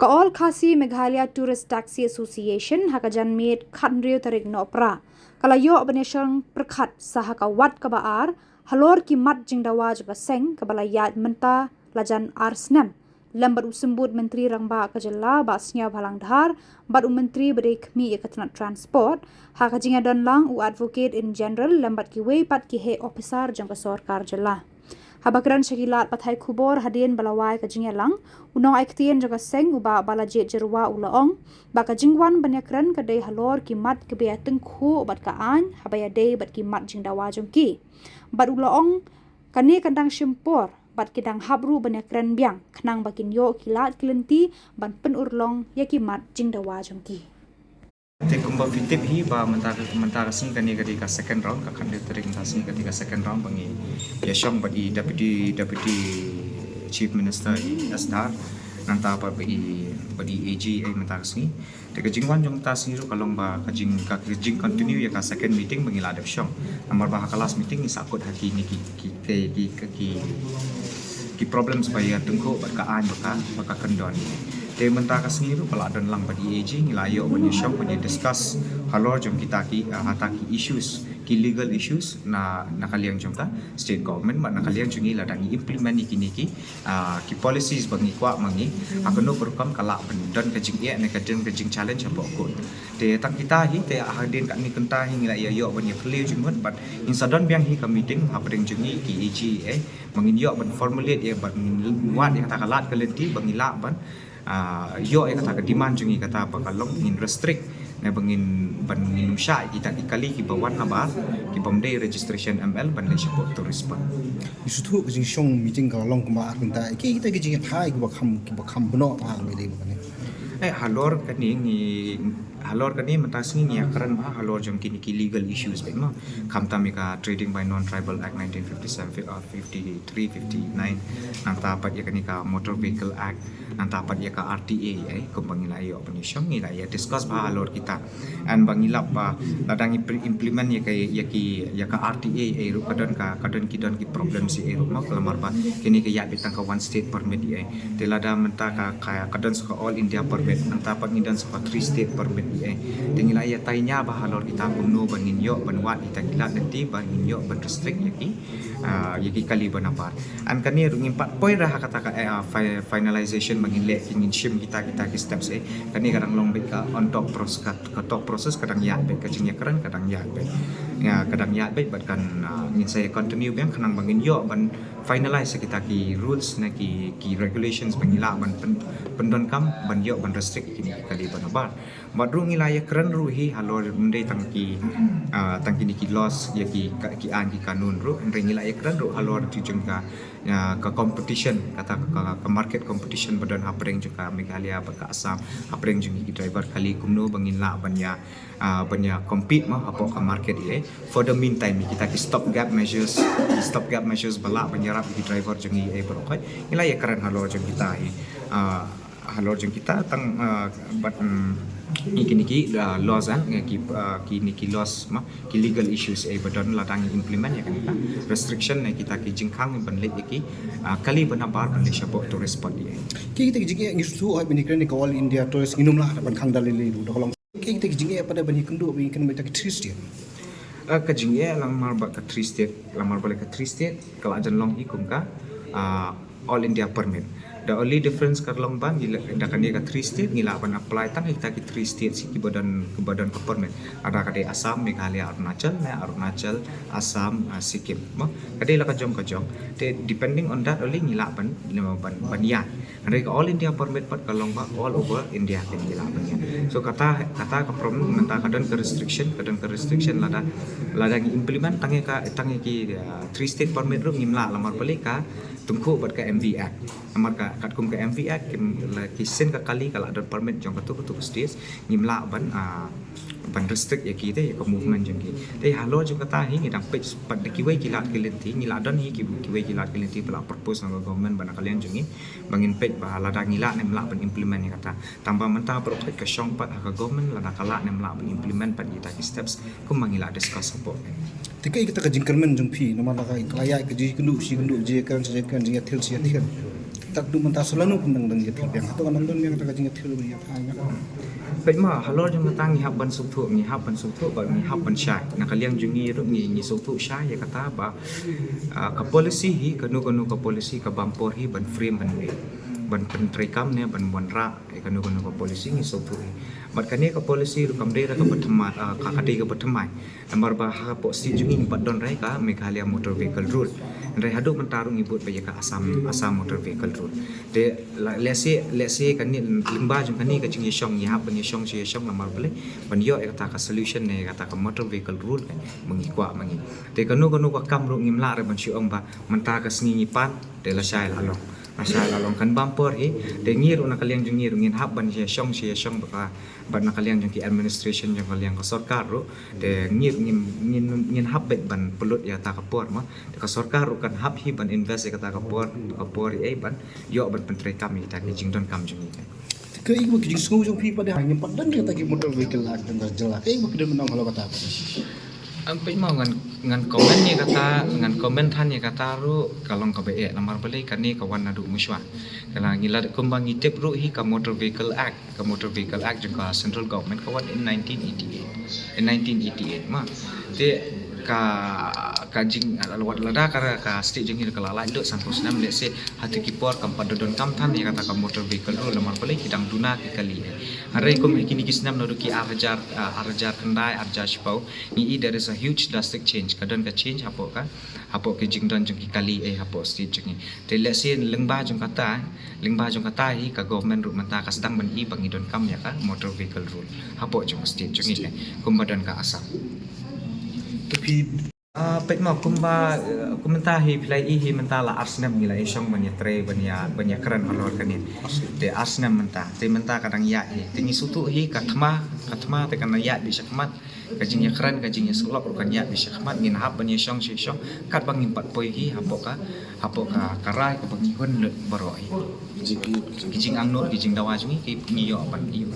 Kaol Khasi Meghalaya Tourist Taxi Association hakajan made khanriu tarik no pra kalayo abaneshang perkhat sahakawat kabaar halor ki mat jingdawa juga seng kabalayat menta lajan arsnam lambat usembut menteri rangba kajalla basnya bhalang dhar bat menteri berikmi ikatna transport hakajinga donlang u advocate in general lambat ki way pat ki he officer jangka sarkar jalla Habakran Shakilat Pathai Kubor Hadin Balawai Kajingya Lang Unong Aiktian Jaga Seng Uba Balajit Jerwa Ulaong Baka Jingwan Banyakran Kadai Halor Kimat Kebaya Tengku Bat Kaan Habaya Day Bat Kimat Jingdawa Jongki Bat Ulaong Kani Kandang Shimpor Bat Kidang Habru Banyakran Biang Kenang Bakin Yo Kilat Kilenti Ban Penurlong Yakimat Jingdawa Jongki Kumba fitip hi ba mentara sing kani ketika second round ka kande tering sing ketika second round bangi ya syam badi deputy chief minister Asdar nanta pa badi AG ai mentara sing te kajingwan jong ta sing ru kalong ba kajing continue ya ka second meeting bangi ladap syam nomor ba kelas meeting ni sakut haki ni ki problem supaya tengko berkaan baka kendon te mentaka sendiri pala dan lang badi AG ngilayo bani syam bani discuss halor jom kita ki hataki issues ki legal issues na nakaliang jom ta state government mak nakaliang jungi ladangi implement ni kini ki policies bangi kwa mangi akono berkam kala dan kajing ia ne kajing challenge apa ko te tak kita hi te hadin kat ni kenta hi ngilayo bani clear jumot but insadon biang hi ka meeting hapring jungi ki AG mangin yo ban formulate ya ban wat yang takalat kelenti bangi la ban yo kata demand jungi kata pakalong ingin restrict na bangin ban sya kita ikali ki bawan haba ki bomday registration ML ban le support to respond isu thu jing shong meeting ka long kuma akta ki kita jing thai ki bakham bno ta me le bane halor kani matasni ni akaran ma halor jom kini ki legal issues ba ma khamta mika trading by non tribal act 1957 53 59 nanta pat ya kani ka motor vehicle act nanta pat ya ka RTA ko bangila yo pani syam ngila ya discuss ba halor kita an bangila ba ladang implement ya ka RTA ru kadon ki problem si ru ma kelamar ba kini ka ya bitang ka one state permit te lada menta ka kadon sa all India permit nanta pat ngidan sa 3 state permit tinggal ayat tanya bahalor kita umno bangin yo banwat kita gila nanti bangin yo ban restrict yaki kali banapar an kani rungin 4 poin rah kata finalization bangin le ingin shim kita ki steps kani kadang long ka on top proses kadang ya be kajingnya keren kadang ya be kadang ya be bahkan ingin saya continue yang kanang bangin yo ban finalize kita ki rules na ki regulations bangila ban pendon kam ban yo ban restrict kini kali banapar madrung ilaya keren ruhi halor mendai tangki ni ki loss ya ki kanun ru ndai ilaya keren ru halor tujung ka competition kata ka market competition badan hapreng juga Meghalaya baka Assam hapreng jungi ki driver kali kumno bangin la banya compete ma hapo ka market for the meantime kita ki stop gap measures bala banyarap ki driver jungi berokoi ilaya keren halor jung kita halor jung kita tang kini laws ki laws ma ki legal issues badan ladang implement ya kan restriction kita ki jingkhang ban le ki kali banabar ban le support to respond ki kita jing isu ai bani kren ko all India tourist inum la ban khang dalile lu dolong ki kita jing pada bani kendu bi kan meta ki triste ka jing lamar ba ka triste lamar ba ka triste kala jan long ikum ka all India permit. The only difference karlong ban dakan dia ka 3 state ngila ban apply tang kita ki 3 state si ki badan ke permit ada kade Assam Meghalaya Arunachal Assam Sikkim kade la ka jom te depending on that only ngila ban ya ada ka all India permit pat kalong ba all over India kan ngila ban ya so kata ka problem menta kadon ke restriction lada implement tangi ki 3 state permit ru ngimla lamar balik ka tungku bat ka MV Act amar ka kat kum ka MV Act ki sen ka kali kala ada permit jong ka tu stage ngimla ban restrict ya kita ya movement jong ki te halo jong kata hi ngidang page pat ki wei kilat kilenti ngila don hi ki wei kilat kilenti pala propose ng government ban kalian jongi bangin page ba lada ngila nem la ban implement ni kata tambah mentah project ka syong pat ka government lada kala nem la ban implement pat kita ki steps kum mangila discuss support tikai kita ka jingkermen jong phi nomor la ka klaya ka ji kundu si kundu je kan saja kan jing athil si kan tak du mentah selalu pendang dang gitu yang atau kan nonton yang tak jing thil ya tanya Baik mah halor jeng tang ngi ban suk thu ngi ban suk thu ba ngi ban syai na kaliang jung ngi ru ngi suk thu syai ya kata ba ka polisi hi kanu ka polisi ka bampor hi ban frame ban pentrekam ne ban ra kanu ka polisi ngi suk thu mat kani ka polisi ru kam dera ka pathamat ka kadi ka pathamai namar ba ha po si jung ngi pat don rai ka Meghalaya motor vehicle rule rai hadu mentarung ibut ba ya ka asam motor vehicle rule de let's say kani limba jung kani ka jing yong ya ban yong si yong namar bele ban yo kata ka solution ne kata ka motor vehicle rule mengi kwa mengi de kanu ka kam ru ngim la re ban syu ong ba menta ka sngi pan de la shai la long asal along kan bumper hi de ngir na kaliang jung ngir ngin hab ban si yong ba ban na kaliang jung ki administration jung kaliang ka sarkar ru de ngir ngin hab ban pulut ya ta ka por ma de ka sarkar ru kan hab hi ban invest kata ka por ban yo ban pentre kami ta ki jing don kam jung ni ke ibu jing sungu jong pi pada hanya padan yang tak motor vehicle lah dan jelas ibu kedan menang kalau kata Ampai mau ngan komen ni kata ngan komen than ni kata ru kalong ka be lamar beli kan ni kawan adu muswa kala ngila kumbang itip ru hi ka motor vehicle act jeng ka central government kawan in 1988 ma te ka jing alawat lada ka state jeng ni kala lai dok santos nam le se hati kipor kam padodon kam than ni kata ka motor vehicle ru lamar beli kidang duna ki kali Arai kum kini kisnam naruki arjar kendai arjar shipau ni there is a huge drastic change kadon ka change hapo ke jingdon jung kali hapo state jung te let's say lengba jung kata hi ka government ru menta ka sedang ban hi bangidon kam ya ka motor vehicle rule hapo jung state jung ni kum badan ka asam tapi pek mau kumenta hi play hi menta la arsenal ngila isong banya tre banya keren halor kan de arsenal menta kadang ya hi tingi sutu hi katma te kan ya bisa kemat kajinya keren kajinya sulap kan ya bisa kemat ngin hab banya song kat bang impat poi hi hapo ka karai ka bang hon le baroi kijing angno kijing dawajungi ki ngiyo ban iyo